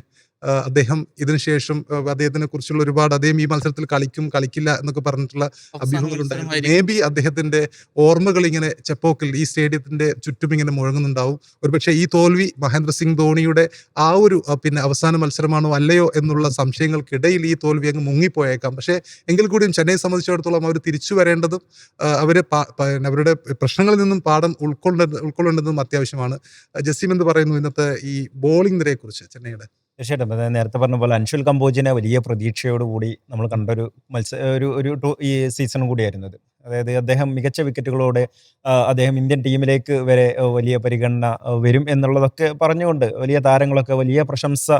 S1: അദ്ദേഹം ഇതിനുശേഷം അദ്ദേഹത്തിനെ കുറിച്ചുള്ള ഒരുപാട്, അദ്ദേഹം ഈ മത്സരത്തിൽ കളിക്കില്ല എന്നൊക്കെ പറഞ്ഞിട്ടുള്ള അഭ്യൂഹങ്ങളുണ്ടായിരുന്നു. മേ ബി അദ്ദേഹത്തിന്റെ ഓർമ്മകൾ ഇങ്ങനെ ചെപ്പോക്കിൽ ഈ സ്റ്റേഡിയത്തിന്റെ ചുറ്റും ഇങ്ങനെ മുഴങ്ങുന്നുണ്ടാവും. ഒരുപക്ഷെ ഈ തോൽവി മഹേന്ദ്ര സിംഗ് ധോണിയുടെ ആ ഒരു പിന്നെ അവസാന മത്സരമാണോ അല്ലയോ എന്നുള്ള സംശയങ്ങൾക്കിടയിൽ ഈ തോൽവി അങ്ങ് മുങ്ങിപ്പോയേക്കാം. പക്ഷേ എങ്കിൽ കൂടിയും ചെന്നൈയെ സംബന്ധിച്ചിടത്തോളം അവർ തിരിച്ചു വരേണ്ടതും അവരുടെ പ്രശ്നങ്ങളിൽ നിന്നും പാഠം ഉൾക്കൊള്ളേണ്ടതും അത്യാവശ്യമാണ്. ജസീം എന്ത് പറയുന്നു ഇന്നത്തെ ഈ ബോളിംഗ് നിരയെ കുറിച്ച് ചെന്നൈയുടെ?
S2: തീർച്ചയായിട്ടും. അതായത് നേരത്തെ പറഞ്ഞ പോലെ അൻഷുൽ കംബോജിനെ വലിയ പ്രതീക്ഷയോടുകൂടി നമ്മൾ കണ്ടൊരു ഈ സീസണും കൂടിയായിരുന്നു ഇത്. അതായത് അദ്ദേഹം മികച്ച വിക്കറ്റുകളോടെ അദ്ദേഹം ഇന്ത്യൻ ടീമിലേക്ക് വരെ വലിയ പരിഗണന വരും എന്നുള്ളതൊക്കെ പറഞ്ഞുകൊണ്ട് വലിയ താരങ്ങളൊക്കെ വലിയ പ്രശംസ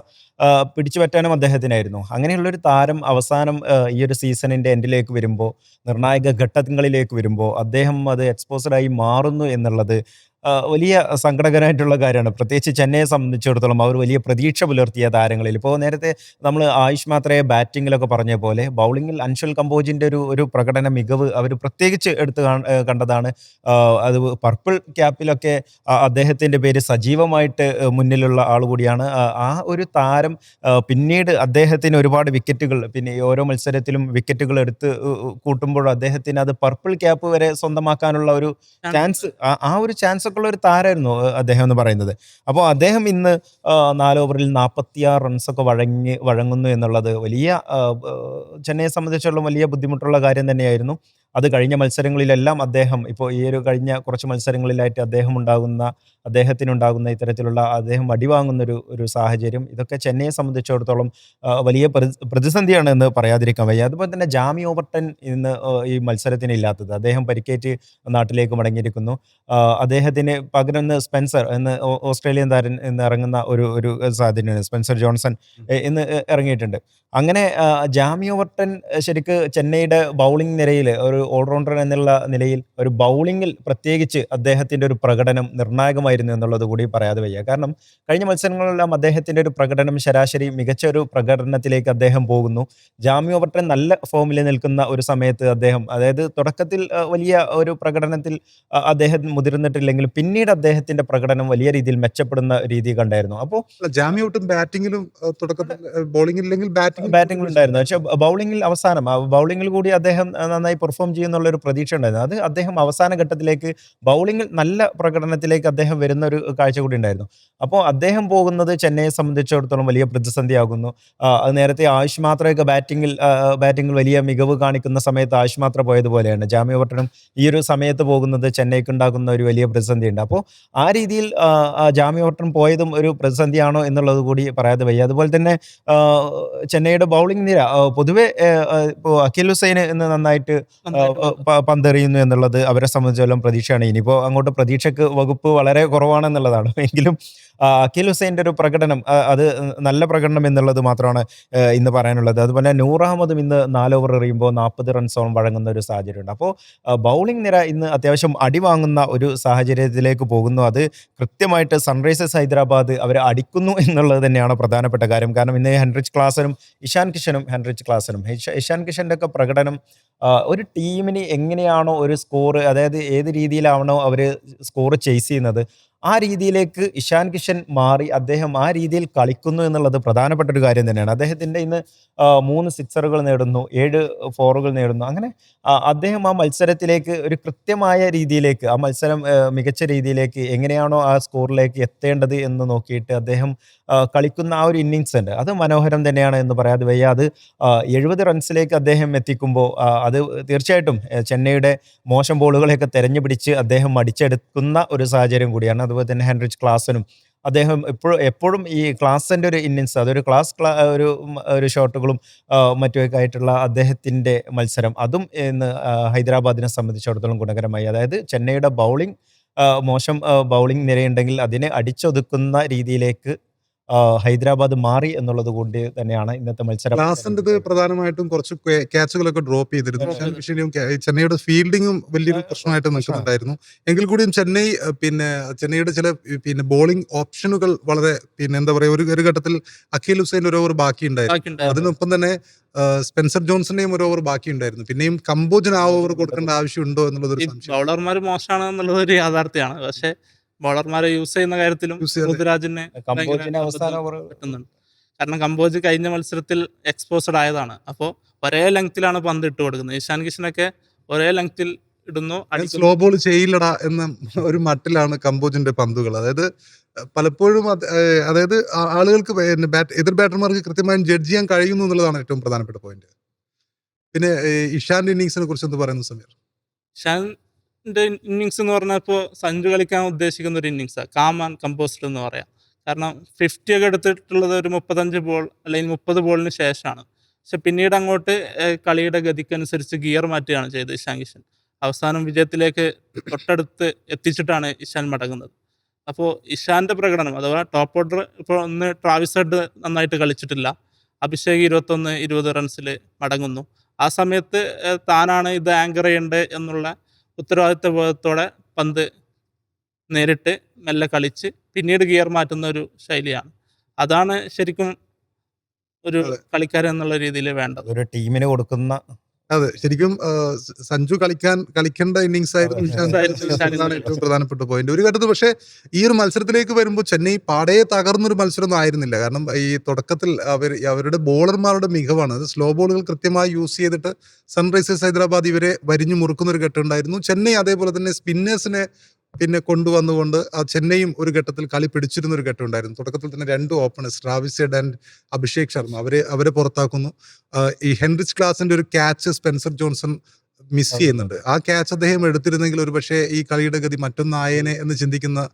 S2: പിടിച്ചു പറ്റാനും അദ്ദേഹത്തിനായിരുന്നു. അങ്ങനെയുള്ളൊരു താരം അവസാനം ഈ ഒരു സീസണിൻ്റെ എൻഡിലേക്ക് വരുമ്പോൾ, നിർണായക ഘട്ടങ്ങളിലേക്ക് വരുമ്പോൾ അദ്ദേഹം അത് എക്സ്പോസ്ഡായി മാറുന്നു എന്നുള്ളത് വലിയ സങ്കടകരമായിട്ടുള്ള കാര്യമാണ്. പ്രത്യേകിച്ച് ചെന്നൈയെ സംബന്ധിച്ചിടത്തോളം അവർ വലിയ പ്രതീക്ഷ പുലർത്തിയ താരങ്ങളിൽ ഇപ്പോൾ നേരത്തെ നമ്മൾ ആയുഷ് മാത്രയെ ബാറ്റിങ്ങിലൊക്കെ പറഞ്ഞ പോലെ ബൗളിങ്ങിൽ അൻഷുൽ കമ്പോജിൻ്റെ ഒരു പ്രകടന മികവ് അവർ പ്രത്യേകിച്ച് കണ്ടതാണ്. അത് പർപ്പിൾ ക്യാപ്പിലൊക്കെ അദ്ദേഹത്തിൻ്റെ പേര് സജീവമായിട്ട് മുന്നിലുള്ള ആൾ കൂടിയാണ്. ആ ഒരു താരം പിന്നീട് അദ്ദേഹത്തിന് ഒരുപാട് വിക്കറ്റുകൾ പിന്നെ ഈ ഓരോ മത്സരത്തിലും വിക്കറ്റുകൾ എടുത്ത് കൂട്ടുമ്പോൾ അദ്ദേഹത്തിന് അത് പർപ്പിൾ ക്യാപ്പ് വരെ സ്വന്തമാക്കാനുള്ള ഒരു ചാൻസ് ആ ഒരു ചാൻസ് ഒക്കെ ഉള്ള ഒരു താരമായിരുന്നു അദ്ദേഹം എന്ന് പറയുന്നത്. അപ്പോൾ അദ്ദേഹം ഇന്ന് 4 ഓവറിൽ 46 റൺസൊക്കെ വഴങ്ങുന്നു എന്നുള്ളത് വലിയ ചെന്നൈയെ സംബന്ധിച്ചുള്ള വലിയ ബുദ്ധിമുട്ടുള്ള കാര്യം തന്നെയായിരുന്നു. അത് കഴിഞ്ഞ മത്സരങ്ങളിലെല്ലാം അദ്ദേഹം ഇപ്പോൾ ഈ ഒരു കഴിഞ്ഞ കുറച്ച് മത്സരങ്ങളിലായിട്ട് അദ്ദേഹത്തിനുണ്ടാകുന്ന ഇത്തരത്തിലുള്ള അദ്ദേഹം അടിവാങ്ങുന്നൊരു സാഹചര്യം ഇതൊക്കെ ചെന്നൈയെ സംബന്ധിച്ചിടത്തോളം വലിയ പ്രതിസന്ധിയാണ് എന്ന് പറയാതിരിക്കാൻ വയ്യ. അതുപോലെ തന്നെ ജാമി ഓവർട്ടൺ ഇന്ന് ഈ മത്സരത്തിന് ഇല്ലാത്തത് അദ്ദേഹം പരിക്കേറ്റ് നാട്ടിലേക്ക് മടങ്ങിയിരിക്കുന്നു. അദ്ദേഹത്തിന് പകരം ഇന്ന് സ്പെൻസർ എന്ന് ഓസ്ട്രേലിയൻ താരൻ ഇന്ന് ഇറങ്ങുന്ന ഒരു സാധ്യതയാണ്. സ്പെൻസർ ജോൺസൺ ഇന്ന് ഇറങ്ങിയിട്ടുണ്ട്. അങ്ങനെ ജാമി ഓവർട്ടൺ ശരിക്ക് ചെന്നൈയുടെ ബൗളിംഗ് നിരയിൽ ഒരു ഓൾറൗണ്ടർ എന്നുള്ള നിലയിൽ ഒരു ബൗളിങ്ങിൽ പ്രത്യേകിച്ച് അദ്ദേഹത്തിൻ്റെ ഒരു പ്രകടനം നിർണായകമായിരുന്നു എന്നുള്ളത് കൂടി പറയാതെ വയ്യ. കാരണം കഴിഞ്ഞ മത്സരങ്ങളിലെല്ലാം അദ്ദേഹത്തിൻ്റെ ഒരു പ്രകടനം ശരാശരി മികച്ച ഒരു പ്രകടനത്തിലേക്ക് അദ്ദേഹം പോകുന്നു. ജാമി ഓവർട്ടൺ നല്ല ഫോമിൽ നിൽക്കുന്ന ഒരു സമയത്ത് അദ്ദേഹം അതായത് തുടക്കത്തിൽ വലിയ ഒരു പ്രകടനത്തിൽ അദ്ദേഹം മുതിർന്നിട്ടില്ലെങ്കിലും പിന്നീട് അദ്ദേഹത്തിൻ്റെ പ്രകടനം വലിയ രീതിയിൽ മെച്ചപ്പെടുന്ന രീതി കണ്ടായിരുന്നു. അപ്പോൾ
S1: ജാമി ഒട്ടും ബാറ്റിങ്ങിലും തുടക്കത്തിൽ ബോളിംഗില്ലെങ്കിൽ
S2: ബാറ്റിംഗിൽ ഉണ്ടായിരുന്നു. പക്ഷേ ബൗളിങ്ങിൽ അവസാനം ബൗളിങ്ങിൽ കൂടി അദ്ദേഹം നന്നായി പെർഫോം ചെയ്യുന്നുള്ളൊരു പ്രതീക്ഷ ഉണ്ടായിരുന്നു. അത് അദ്ദേഹം അവസാന ഘട്ടത്തിലേക്ക് ബൗളിങ്ങിൽ നല്ല പ്രകടനത്തിലേക്ക് അദ്ദേഹം വരുന്ന ഒരു കാഴ്ച കൂടി ഉണ്ടായിരുന്നു. അപ്പോൾ അദ്ദേഹം പോകുന്നത് ചെന്നൈയെ സംബന്ധിച്ചിടത്തോളം വലിയ പ്രതിസന്ധിയാകുന്നു. അത് നേരത്തെ ആയുഷ് മാത്രയൊക്കെ ബാറ്റിങ്ങിൽ വലിയ മികവ് കാണിക്കുന്ന സമയത്ത് ആയുഷ് മാത്ര പോയതുപോലെയാണ് ജാമി ഓവർട്ടണും ഈ ഒരു സമയത്ത് പോകുന്നത് ചെന്നൈക്ക് ഉണ്ടാകുന്ന ഒരു വലിയ പ്രതിസന്ധിയുണ്ട്. അപ്പോൾ ആ രീതിയിൽ ജാമി ഓവർട്ടൺ പോയതും ഒരു പ്രതിസന്ധിയാണോ എന്നുള്ളത് കൂടി പറയാതെ വയ്യ. അതുപോലെ തന്നെ ചെന്നൈയുടെ ബൗളിംഗ് നിര പൊതുവെ ഇപ്പോൾ അഖിൽ ഹുസൈന് ഇന്ന് നന്നായിട്ട് പന്തെറിയുന്നു എന്നുള്ളത് അവരെ സംബന്ധിച്ചിടത്തോളം പ്രതീക്ഷയാണ്. ഇനിയിപ്പോൾ അങ്ങോട്ട് പ്രതീക്ഷയ്ക്ക് വകുപ്പ് വളരെ കുറവാണെന്നുള്ളതാണ്. എങ്കിലും അഖിൽ ഹുസൈൻ്റെ ഒരു പ്രകടനം അത് നല്ല പ്രകടനം എന്നുള്ളത് മാത്രമാണ് ഇന്ന് പറയാനുള്ളത്. അതുപോലെ നൂർ അഹമ്മദും ഇന്ന് 4 ഓവർ എറിയുമ്പോൾ 40 റൺസോളം വഴങ്ങുന്ന ഒരു സാഹചര്യമുണ്ട്. അപ്പോൾ ബൗളിംഗ് നിര ഇന്ന് അത്യാവശ്യം അടിവാങ്ങുന്ന ഒരു സാഹചര്യത്തിലേക്ക് പോകുന്നു. അത് കൃത്യമായിട്ട് സൺറൈസേഴ്സ് ഹൈദരാബാദ് അവരെ അടിക്കുന്നു എന്നുള്ളത് തന്നെയാണ് പ്രധാനപ്പെട്ട കാര്യം. കാരണം ഇന്ന് ഹെൻറിച്ച് ക്ലാസനും ഇഷാൻ കിഷൻ്റെ ഒക്കെ പ്രകടനം ഒരു ടീമിന് എങ്ങനെയാണോ ഒരു സ്കോർ അതായത് ഏത് രീതിയിലാവണോ അവർ സ്കോർ ചേസ് ചെയ്യുന്നത് ആ രീതിയിലേക്ക് ഇഷാൻ കിഷൻ മാറി അദ്ദേഹം ആ രീതിയിൽ കളിക്കുന്നു എന്നുള്ളത് പ്രധാനപ്പെട്ട ഒരു കാര്യം തന്നെയാണ്. അദ്ദേഹത്തിൻ്റെ ഇന്ന് 3 സിക്സറുകൾ നേടുന്നു, 7 ഫോറുകൾ നേടുന്നു. അങ്ങനെ അദ്ദേഹം ആ മത്സരത്തിലേക്ക് ഒരു കൃത്യമായ രീതിയിലേക്ക് ആ മത്സരം മികച്ച രീതിയിലേക്ക് എങ്ങനെയാണോ ആ സ്കോറിലേക്ക് എത്തേണ്ടത് എന്ന് നോക്കിയിട്ട് അദ്ദേഹം കളിക്കുന്ന ആ ഒരു ഇന്നിങ്സ് ഉണ്ട് അത് മനോഹരം തന്നെയാണ് എന്ന് പറയാതെ വയ്യ. അത് 70 റൺസിലേക്ക് അദ്ദേഹം എത്തിക്കുമ്പോൾ അത് തീർച്ചയായിട്ടും ചെന്നൈയുടെ മോശം ബോളുകളെയൊക്കെ തെരഞ്ഞുപിടിച്ച് അദ്ദേഹം അടിച്ചെടുക്കുന്ന ഒരു സാഹചര്യം കൂടിയാണ്. അതുപോലെ തന്നെ ഹെൻറിച്ച് ക്ലാസനും അദ്ദേഹം എപ്പോഴും ഈ ക്ലാസിൻ്റെ ഒരു ഇന്നിങ്സ് അതൊരു ഒരു ഷോട്ടുകളും മറ്റുമൊക്കെ ആയിട്ടുള്ള അദ്ദേഹത്തിൻ്റെ മത്സരം അതും ഇന്ന് ഹൈദരാബാദിനെ സംബന്ധിച്ചിടത്തോളം ഗുണകരമായി. അതായത് ചെന്നൈയുടെ മോശം ബൗളിംഗ് നിരയുണ്ടെങ്കിൽ അതിനെ അടിച്ചൊതുക്കുന്ന രീതിയിലേക്ക് ഹൈദരാബാദ് മാറി എന്നുള്ളത് കൊണ്ട് തന്നെയാണ് ഇന്നത്തെ മത്സരം.
S1: ക്ലാസിൻ്റെത് പ്രധാനമായിട്ടും കുറച്ച് ക്യാച്ചുകളൊക്കെ ഡ്രോപ്പ് ചെയ്തിരുന്നു. ഇഷാൻ കിഷനും ചെന്നൈയുടെ ഫീൽഡിങ്ങും വലിയൊരു പ്രശ്നമായിട്ട് നിൽക്കുന്നുണ്ടായിരുന്നു. എങ്കിൽ കൂടിയും ചെന്നൈയുടെ ചില ബോളിംഗ് ഓപ്ഷനുകൾ വളരെ എന്താ പറയുക ഒരു ഘട്ടത്തിൽ അഖിൽ ഹുസൈൻ ഒരു ഓവർ ബാക്കിയുണ്ടായിരുന്നു. അതിനൊപ്പം തന്നെ സ്പെൻസർ ജോൺസന്റെയും ഒരു ഓവർ ബാക്കിയുണ്ടായിരുന്നു. പിന്നെയും കമ്പോജിന് ആ ഓവർ കൊടുക്കേണ്ട ആവശ്യമുണ്ടോ എന്നുള്ളത്
S3: ബൗളർമാർ മോശമാണ് എന്നുള്ളത് ഒരു യാഥാർത്ഥ്യമാണ്. പക്ഷെ ബോളർമാരെ യൂസ് ചെയ്യുന്ന കാര്യത്തിലും ഋതുരാജിനെ പറ്റുന്നുണ്ട്. കാരണം കമ്പോജ് കഴിഞ്ഞ മത്സരത്തിൽ എക്സ്പോസ്ഡ് ആയതാണ്. അപ്പോൾ ഒരേ ലെങ്ത്തിലാണ് പന്ത് ഇട്ട് കൊടുക്കുന്നത്. ഇഷാൻ കിഷനൊക്കെ ഒരേ ലെങ്ത്തിൽ ഇടുന്നു.
S1: സ്ലോ ബോൾ ചെയ്യില്ലടാ എന്ന ഒരു മട്ടിലാണ് കമ്പോജിന്റെ പന്തുകൾ. അതായത് പലപ്പോഴും അതായത് ആളുകൾക്ക് എതിർ ബാറ്റർമാർക്ക് കൃത്യമായും ജഡ്ജ് ചെയ്യാൻ കഴിയുന്നു എന്നുള്ളതാണ് ഏറ്റവും പ്രധാനപ്പെട്ട പോയിന്റ്. പിന്നെ ഇഷാന്റെ ഇന്നിങ്സിനെ കുറിച്ച് എന്ത് പറയുന്നു സമീർ?
S3: ഇഷാന്റെ ഇന്നിങ്സ് എന്ന് പറഞ്ഞാൽ ഇപ്പോൾ സഞ്ജു കളിക്കാൻ ഉദ്ദേശിക്കുന്ന ഒരു ഇന്നിങ്സാണ്. കാം ആൻഡ് കമ്പോസ്ഡ് എന്ന് പറയാം. കാരണം 50 ഒക്കെ എടുത്തിട്ടുള്ളത് ഒരു 35 ബോൾ അല്ലെങ്കിൽ 30 ബോളിന് ശേഷമാണ്. പക്ഷെ പിന്നീട് അങ്ങോട്ട് കളിയുടെ ഗതിക്കനുസരിച്ച് ഗിയർ മാറ്റുകയാണ് ചെയ്തത് ഇഷാൻ കിഷൻ. അവസാനം വിജയത്തിലേക്ക് തൊട്ടടുത്ത് എത്തിച്ചിട്ടാണ് ഇഷാൻ മടങ്ങുന്നത്. അപ്പോൾ ഇഷാന്റെ പ്രകടനം അഥവാ ടോപ്പ് ഓർഡർ ഇപ്പോൾ ഒന്ന് ട്രാവിസ് ഹെഡ് നന്നായിട്ട് കളിച്ചിട്ടില്ല. അഭിഷേക് 21-20 റൺസിൽ മടങ്ങുന്നു. ആ സമയത്ത് താനാണ് ഇത് ആങ്കർ ചെയ്യേണ്ടത് എന്നുള്ള ഉത്തരവാദിത്വ ബോധത്തോടെ പന്ത് നേരിട്ട് മെല്ലെ കളിച്ച് പിന്നീട് ഗിയർ മാറ്റുന്ന ഒരു ശൈലിയാണ്. അതാണ് ശരിക്കും ഒരു
S1: അതെ.
S3: കളിക്കാരൻ എന്നുള്ള രീതിയിൽ വേണ്ടത്.
S2: ഒരു ടീമിന് കൊടുക്കുന്ന
S1: അതെ, ശരിക്കും സഞ്ജു കളിക്കേണ്ട ഇന്നിങ്സ് ആയിരുന്നു ഇഷാന്ത് എന്നതാണ് ഏറ്റവും പ്രധാനപ്പെട്ട പോയിന്റ്. ഒരു ഘട്ടത്തിൽ പക്ഷേ ഈ ഒരു മത്സരത്തിലേക്ക് വരുമ്പോൾ ചെന്നൈ പാടെ തകർന്നൊരു മത്സരമൊന്നും ആയിരുന്നില്ല. കാരണം ഈ തുടക്കത്തിൽ അവരുടെ ബോളർമാരുടെ മികവാണ്. അത് സ്ലോ ബോളുകൾ കൃത്യമായി യൂസ് ചെയ്തിട്ട് സൺറൈസേഴ്സ് ഹൈദരാബാദ് ഇവരെ വരിഞ്ഞു മുറുക്കുന്ന ഒരു ഘട്ടം ഉണ്ടായിരുന്നു. ചെന്നൈ അതേപോലെ തന്നെ സ്പിന്നേഴ്സിനെ പിന്നെ കൊണ്ടുവന്നുകൊണ്ട് ചെന്നൈയും ഒരു ഘട്ടത്തിൽ കളി പിടിച്ചിരുന്ന ഒരു ഘട്ടം ഉണ്ടായിരുന്നു. തുടക്കത്തിൽ തന്നെ 2 openers Travis head and Abhishek Sharma അവരെ പുറത്താക്കുന്നു. ഈ ഹെൻറിച്ച് ക്ലാസിന്റെ ഒരു ക്യാച്ച് സ്പെൻസർ ജോൺസൺ മിസ് ചെയ്യുന്നുണ്ട്. ആ ക്യാച്ച് അദ്ദേഹം എടുത്തിരുന്നെങ്കിൽ ഒരു പക്ഷേ ഈ കളിയുടെ ഗതി മറ്റൊന്നായേനെ എന്ന്
S2: 20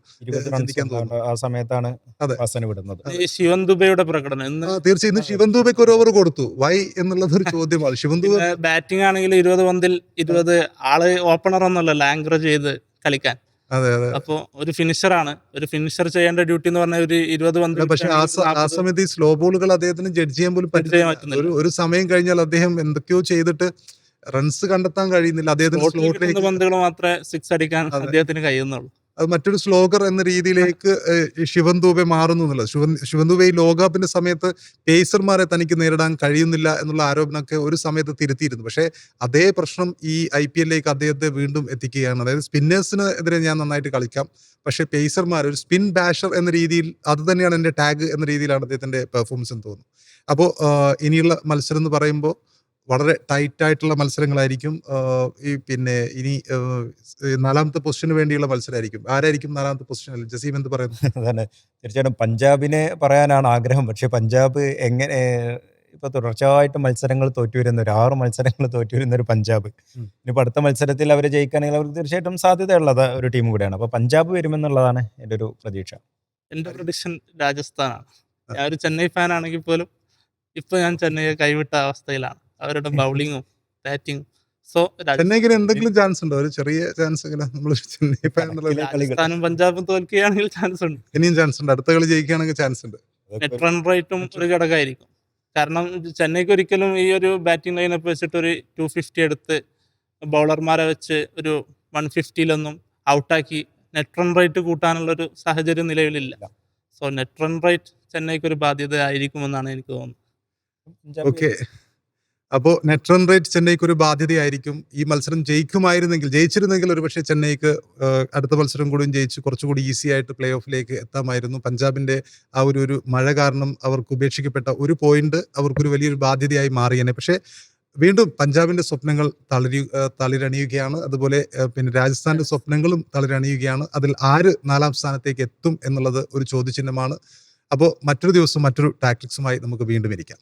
S1: ചിന്തിക്കാൻ തോന്നുന്നു.
S2: ആ സമയത്താണ്
S1: അതെ.
S2: വാസന വിടുന്നത്.
S3: ഈ ശിവൻ ദുബെയുടെ പ്രകടനം ഇന്ന്
S1: തീർച്ചയായും ഇന്ന് ശിവൻ ദൂബെക്ക് ഒരു ഓവർ കൊടുത്തു. വൈ എന്നുള്ളത് ഒരു ചോദ്യമാണ്. ശിവൻ ദൂബെ
S3: ബാറ്റിംഗ് ആണെങ്കിൽ 20 പന്തിൽ 20 ആള് ഓപ്പണർ ഒന്നുമല്ലല്ലോ ആങ്കർ ചെയ്ത് കളിക്കാൻ.
S1: അതെ അതെ.
S3: അപ്പോൾ ഒരു ഫിനിഷറാണ്. ഒരു ഫിനിഷർ ചെയ്യേണ്ട ഡ്യൂട്ടി എന്ന് പറഞ്ഞാൽ ഒരു 20 പന്ത്
S1: പക്ഷെ ആ സമയത്ത് ഈ സ്ലോ ബോളുകൾ അദ്ദേഹത്തിന് ജഡ്ജ് ചെയ്യാൻ പോലും
S3: ചെയ്യാൻ
S1: പറ്റുന്നില്ല.
S3: പറ്റുന്നില്ല.
S1: ഒരു സമയം കഴിഞ്ഞാൽ അദ്ദേഹം എന്തൊക്കെയോ ചെയ്തിട്ട് റൺസ് കണ്ടെത്താൻ കഴിയുന്നില്ല. അദ്ദേഹത്തിന്
S3: കിട്ടുന്ന
S1: സ്ലോട്ടിലേക്ക്
S3: പന്തുകൾ മാത്രമേ സിക്സ് അടിക്കാൻ
S1: അതെ.
S3: അദ്ദേഹത്തിന് കഴിയുന്നുള്ളൂ.
S1: അത് മറ്റൊരു സ്ലോഗർ എന്ന രീതിയിലേക്ക് ഈ ശിവൻ ദൂബെ മാറുന്നു എന്നുള്ളത്. ശിവൻ ദൂബെ ഈ ലോകകപ്പിന്റെ സമയത്ത് പേസർമാരെ തനിക്ക് നേരിടാൻ കഴിയുന്നില്ല എന്നുള്ള ആരോപണമൊക്കെ ഒരു സമയത്ത് തിരുത്തിയിരുന്നു. പക്ഷേ അതേ പ്രശ്നം ഈ IPL-ലേക്ക് അദ്ദേഹത്തെ വീണ്ടും എത്തിക്കുകയാണ്. അതായത് സ്പിന്നേഴ്സിന് എതിരെ ഞാൻ നന്നായിട്ട് കളിക്കാം, പക്ഷേ പേസർമാർ ഒരു സ്പിൻ ബാഷർ എന്ന രീതിയിൽ അത് തന്നെയാണ് എൻ്റെ ടാഗ് എന്ന രീതിയിലാണ് അദ്ദേഹത്തിന്റെ പെർഫോമൻസ് എന്ന് തോന്നുന്നു. അപ്പോൾ ഇനിയുള്ള മത്സരം എന്ന് പറയുമ്പോൾ വളരെ ടൈറ്റ് ആയിട്ടുള്ള മത്സരങ്ങളായിരിക്കും. ഈ പിന്നെ ഇനി 4ാമത്തെ പൊസിഷന് വേണ്ടിയുള്ള മത്സരമായിരിക്കും. ആരായിരിക്കും 4ാമത്തെ പൊസിഷനിൽ? ജസീം എന്ത് പറയുന്നു?
S2: അതാണ് തീർച്ചയായിട്ടും പഞ്ചാബിനെ പറയാനാണ് ആഗ്രഹം. പക്ഷെ പഞ്ചാബ് എങ്ങനെ ഇപ്പൊ തുടർച്ചയായിട്ട് മത്സരങ്ങൾ തോറ്റുവരുന്ന 6 മത്സരങ്ങൾ തോറ്റുവരുന്ന ഒരു പഞ്ചാബ് ഇനിയിപ്പോൾ അടുത്ത മത്സരത്തിൽ അവർ ജയിക്കുകയാണെങ്കിൽ അവർക്ക് തീർച്ചയായിട്ടും സാധ്യതയുള്ളത് ഒരു ടീം കൂടെയാണ്. അപ്പോൾ പഞ്ചാബ് വരുമെന്നുള്ളതാണ് എൻ്റെ ഒരു പ്രതീക്ഷ.
S3: എൻ്റെ പ്രഡിക്ഷൻ രാജസ്ഥാനാണ്. ഞാൻ ഒരു ചെന്നൈ ഫാൻ ആണെങ്കിൽ പോലും ഇപ്പൊ ഞാൻ ചെന്നൈയെ കൈവിട്ട അവസ്ഥയിലാണ്. അവരുടെ ബൗളിങ്ങും ബാറ്റിങ്ങും. സോ
S1: ചെന്നൈക്ക് എന്തെങ്കിലും ചാൻസ് ഉണ്ടോ? ഒരു ചെറിയ ചാൻസ് എങ്കിലും നമ്മൾ ചെന്നൈ ഫാൻ എന്നുള്ള
S3: രാജസ്ഥാനും പഞ്ചാബും തോൽക്കുകയാണെങ്കിൽ ചാൻസ് ഉണ്ട്.
S1: ഇനിയും ചാൻസ് ഉണ്ട്. അടുത്ത കളി ജയിക്കുകയാണെങ്കിൽ ചാൻസ് ഉണ്ട്.
S3: നെറ്റ് റൺ റേറ്റും ഒരു ഘടകമായിരിക്കും. കാരണം ചെന്നൈക്ക് ഒരിക്കലും ഈ ഒരു ബാറ്റിംഗ് ലൈനപ്പ് വെച്ചിട്ട് ഒരു 250 എടുത്ത് ബൗളർമാരെ വെച്ച് ഒരു 150-ലൊന്നും ഔട്ടാക്കി നെറ്റ് റൺ റേറ്റ് കൂട്ടാനുള്ളൊരു സാഹചര്യം നിലവിലില്ല. സോ നെറ്റ് റൺ റേറ്റ് ചെന്നൈക്ക് ഒരു ബാധ്യത ആയിരിക്കുമെന്നാണ് എനിക്ക് തോന്നുന്നത്.
S1: ഓക്കെ, അപ്പോൾ നെറ്റ് റൺ റേറ്റ് ചെന്നൈക്ക് ഒരു ബാധ്യതയായിരിക്കും. ഈ മത്സരം ജയിച്ചിരുന്നെങ്കിൽ ഒരുപക്ഷെ ചെന്നൈക്ക് അടുത്ത മത്സരം കൂടിയും ജയിച്ച് കുറച്ചുകൂടി ഈസി ആയിട്ട് പ്ലേ ഓഫിലേക്ക് എത്താമായിരുന്നു. പഞ്ചാബിന്റെ ആ ഒരു മഴ കാരണം അവർക്ക് ഉപേക്ഷിക്കപ്പെട്ട ഒരു പോയിന്റ് അവർക്കൊരു വലിയൊരു ബാധ്യതയായി മാറിയേനെ. പക്ഷേ വീണ്ടും പഞ്ചാബിന്റെ സ്വപ്നങ്ങൾ തളിരണിയുകയാണ്. അതുപോലെ പിന്നെ രാജസ്ഥാന്റെ സ്വപ്നങ്ങളും തളിരണിയുകയാണ്. അതിൽ ആര് 4ാം സ്ഥാനത്തേക്ക് എത്തും എന്നുള്ളത് ഒരു ചോദ്യചിഹ്നമാണ്. അപ്പോൾ മറ്റൊരു ദിവസം മറ്റൊരു ടാക്ടിക്സുമായി നമുക്ക് വീണ്ടും ഇരിക്കാം.